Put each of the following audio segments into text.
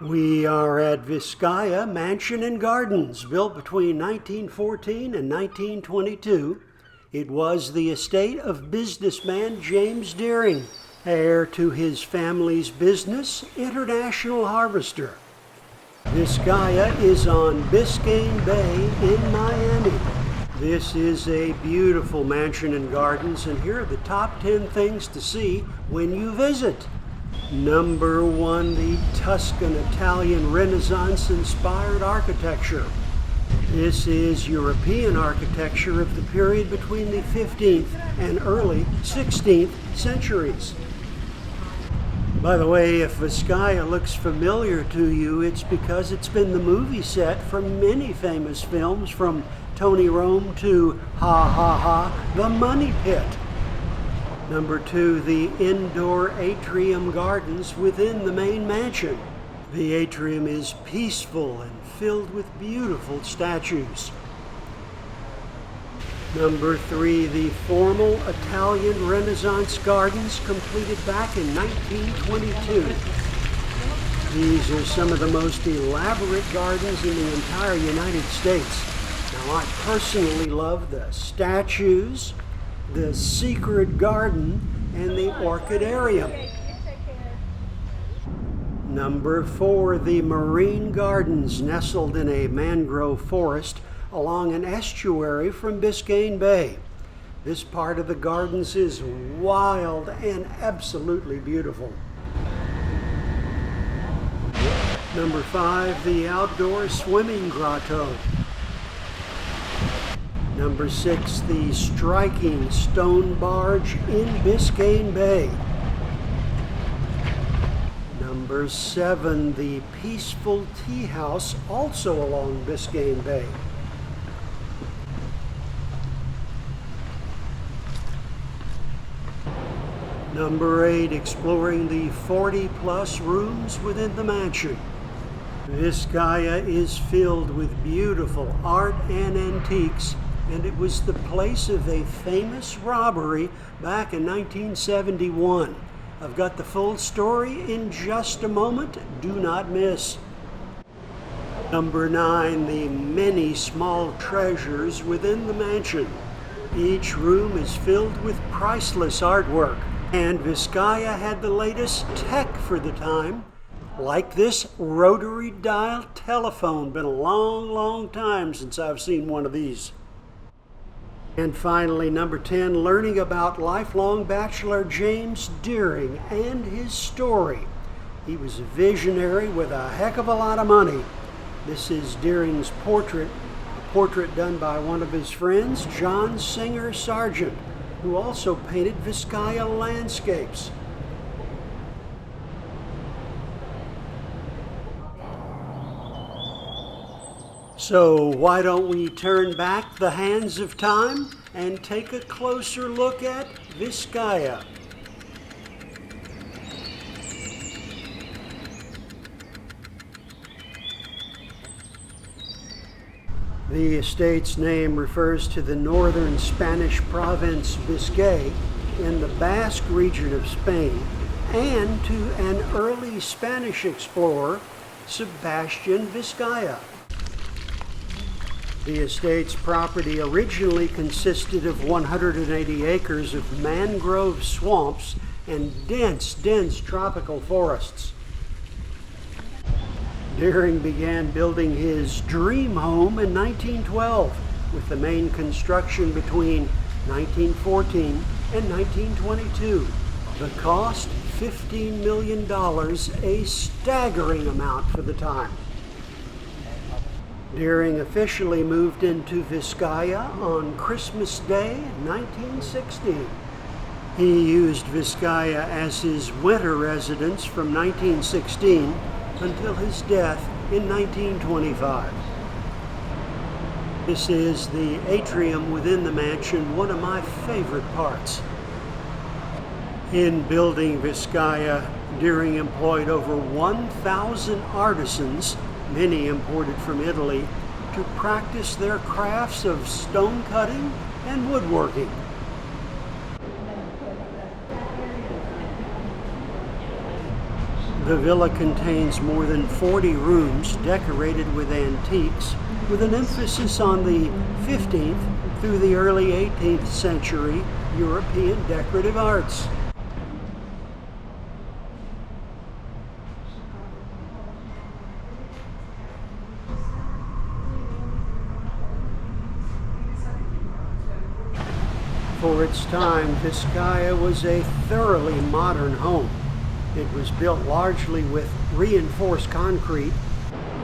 We are at Vizcaya Mansion and Gardens, built between 1914 and 1922. It was the estate of businessman James Deering, heir to his family's business, International Harvester. Vizcaya is on Biscayne Bay in Miami. This is a beautiful mansion and gardens, and here are the top 10 things to see when you visit. Number 1, the Tuscan Italian Renaissance-inspired architecture. This is European architecture of the period between the 15th and early 16th centuries. By the way, if Vizcaya looks familiar to you, it's because it's been the movie set for many famous films, from Tony Rome to Ha Ha Ha, The Money Pit. Number 2, the indoor atrium gardens within the main mansion. The atrium is peaceful and filled with beautiful statues. Number 3, the formal Italian Renaissance gardens completed back in 1922. These are some of the most elaborate gardens in the entire United States. Now, I personally love the statues, the secret garden, and the orchidarium. Number 4, the marine gardens nestled in a mangrove forest along an estuary from Biscayne Bay. This part of the gardens is wild and absolutely beautiful. Number 5, the outdoor swimming grotto. Number 6, the striking stone barge in Biscayne Bay. Number 7, the peaceful tea house also along Biscayne Bay. Number 8, exploring the 40-plus rooms within the mansion. Vizcaya is filled with beautiful art and antiques, and it was the place of a famous robbery back in 1971. I've got the full story in just a moment. Do not miss. Number 9, the many small treasures within the mansion. Each room is filled with priceless artwork, and Vizcaya had the latest tech for the time, like this rotary dial telephone. Been a long time since I've seen one of these. And finally, number 10, learning about lifelong bachelor James Deering and his story. He was a visionary with a heck of a lot of money. This is Deering's portrait, a portrait done by one of his friends, John Singer Sargent, who also painted Vizcaya landscapes. So why don't we turn back the hands of time and take a closer look at Vizcaya. The estate's name refers to the northern Spanish province Biscay in the Basque region of Spain, and to an early Spanish explorer, Sebastian Vizcaya. The estate's property originally consisted of 180 acres of mangrove swamps and dense tropical forests. Deering began building his dream home in 1912, with the main construction between 1914 and 1922. The cost, $15 million, a staggering amount for the time. Deering officially moved into Vizcaya on Christmas Day, 1916. He used Vizcaya as his winter residence from 1916 until his death in 1925. This is the atrium within the mansion, one of my favorite parts. In building Vizcaya, Deering employed over 1,000 artisans, many imported from Italy, to practice their crafts of stone cutting and woodworking. The villa contains more than 40 rooms decorated with antiques, with an emphasis on the 15th through the early 18th century European decorative arts. For its time, Vizcaya was a thoroughly modern home. It was built largely with reinforced concrete.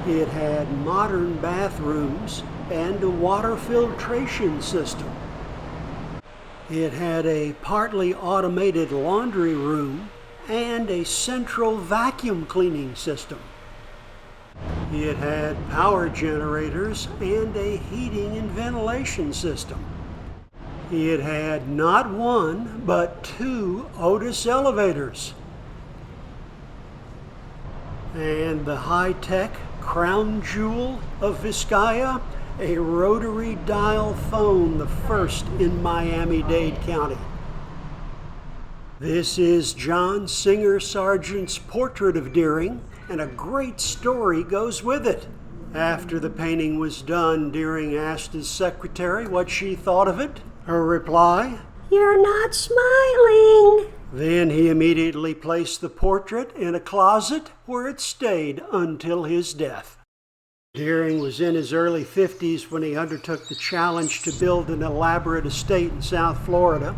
It had modern bathrooms and a water filtration system. It had a partly automated laundry room and a central vacuum cleaning system. It had power generators and a heating and ventilation system. It had not one, but 2 Otis elevators. And the high-tech crown jewel of Vizcaya, a rotary dial phone, the first in Miami-Dade County. This is John Singer Sargent's portrait of Deering, and a great story goes with it. After the painting was done, Deering asked his secretary what she thought of it. Her reply, "You're not smiling." Then he immediately placed the portrait in a closet where it stayed until his death. Deering was in his early 50s when he undertook the challenge to build an elaborate estate in South Florida.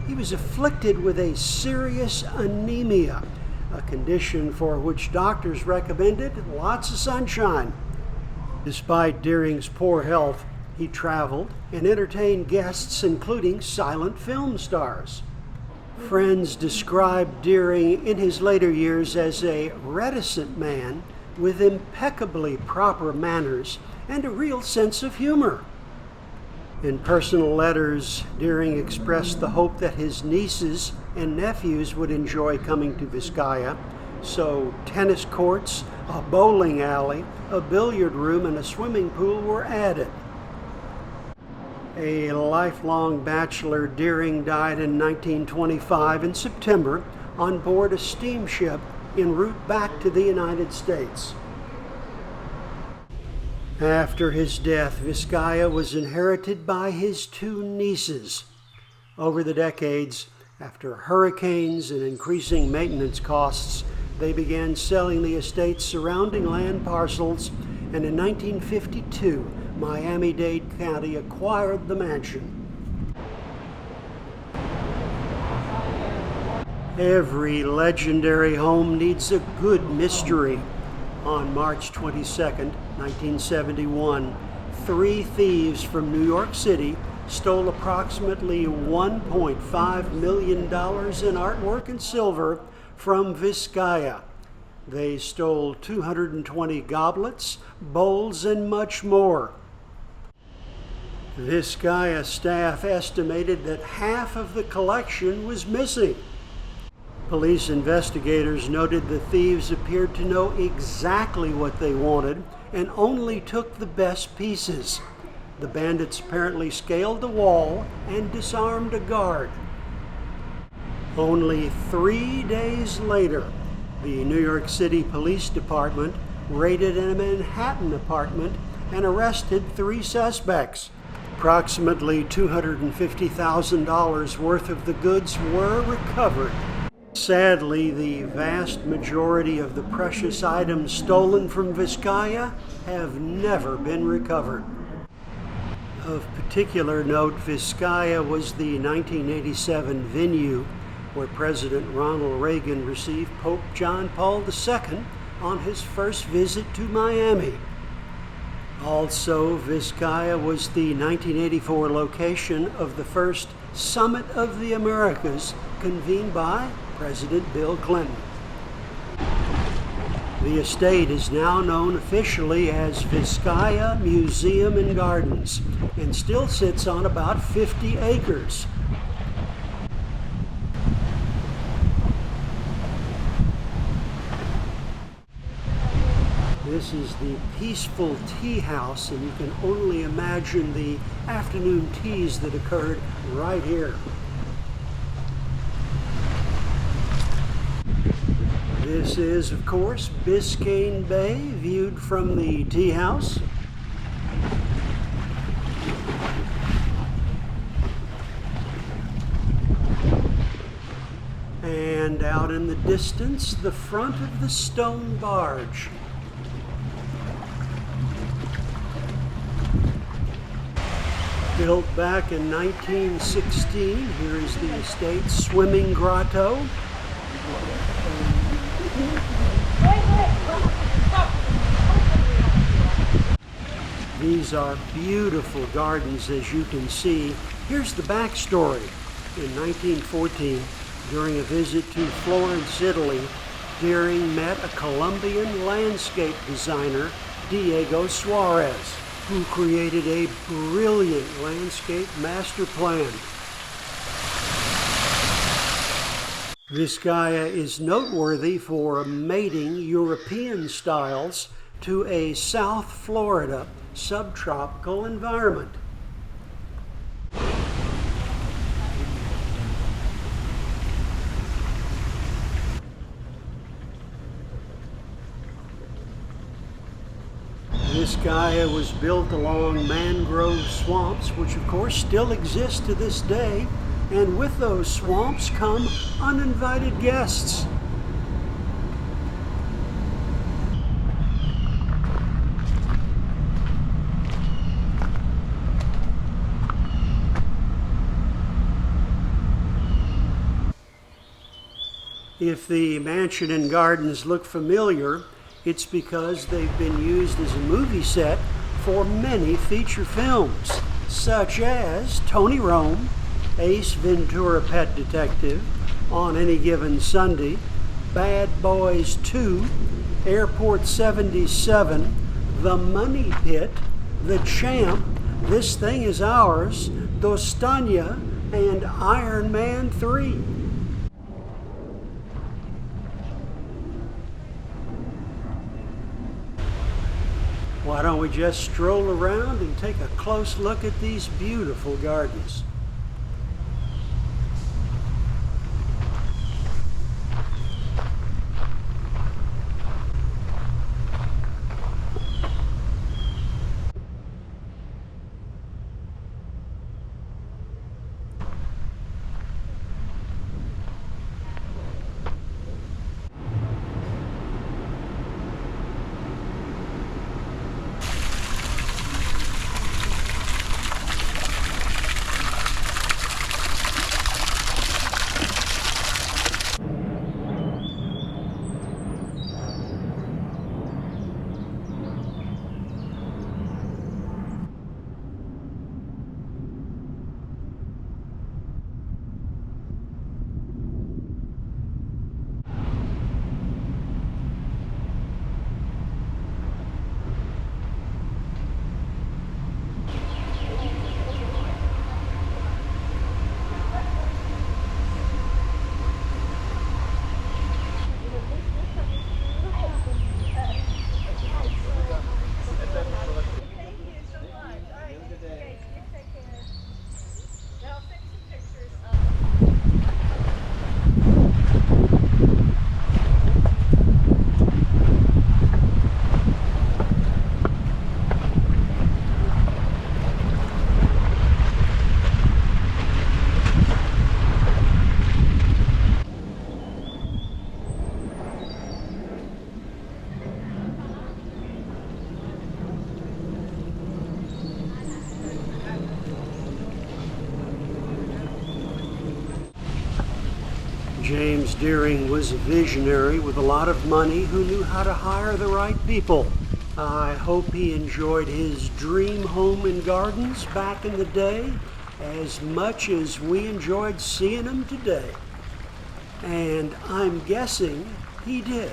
He was afflicted with a serious anemia, a condition for which doctors recommended lots of sunshine. Despite Deering's poor health, he traveled and entertained guests, including silent film stars. Friends described Deering in his later years as a reticent man with impeccably proper manners and a real sense of humor. In personal letters, Deering expressed the hope that his nieces and nephews would enjoy coming to Vizcaya, so tennis courts, a bowling alley, a billiard room, and a swimming pool were added. A lifelong bachelor, Deering died in 1925 in September on board a steamship en route back to the United States. After his death, Vizcaya was inherited by his 2 nieces. Over the decades, after hurricanes and increasing maintenance costs, they began selling the estate's surrounding land parcels, and in 1952, Miami-Dade County acquired the mansion. Every legendary home needs a good mystery. On March 22, 1971, 3 thieves from New York City stole approximately $1.5 million in artwork and silver from Vizcaya. They stole 220 goblets, bowls, and much more. Vizcaya staff estimated that half of the collection was missing. Police investigators noted the thieves appeared to know exactly what they wanted and only took the best pieces. The bandits apparently scaled the wall and disarmed a guard. Only 3 days later, the New York City Police Department raided a Manhattan apartment and arrested 3 suspects. Approximately $250,000 worth of the goods were recovered. Sadly, the vast majority of the precious items stolen from Vizcaya have never been recovered. Of particular note, Vizcaya was the 1987 venue where President Ronald Reagan received Pope John Paul II on his first visit to Miami. Also, Vizcaya was the 1984 location of the first Summit of the Americas convened by President Bill Clinton. The estate is now known officially as Vizcaya Museum and Gardens and still sits on about 50 acres. This is the peaceful tea house, and you can only imagine the afternoon teas that occurred right here. This is, of course, Biscayne Bay, viewed from the tea house. And out in the distance, the front of the stone barge. Built back in 1916, here is the estate's swimming grotto. These are beautiful gardens, as you can see. Here's the backstory. In 1914, during a visit to Florence, Italy, Deering met a Colombian landscape designer, Diego Suarez, who created a brilliant landscape master plan. Vizcaya is noteworthy for mating European styles to a South Florida subtropical environment. Vizcaya was built along mangrove swamps, which of course still exist to this day, and with those swamps come uninvited guests. If the mansion and gardens look familiar, it's because they've been used as a movie set for many feature films, such as Tony Rome, Ace Ventura: Pet Detective, On Any Given Sunday, Bad Boys 2, Airport 77, The Money Pit, The Champ, This Thing Is Ours, Dostania, and Iron Man 3. Why don't we just stroll around and take a close look at these beautiful gardens? James Deering was a visionary with a lot of money who knew how to hire the right people. I hope he enjoyed his dream home and gardens back in the day as much as we enjoyed seeing them today. And I'm guessing he did.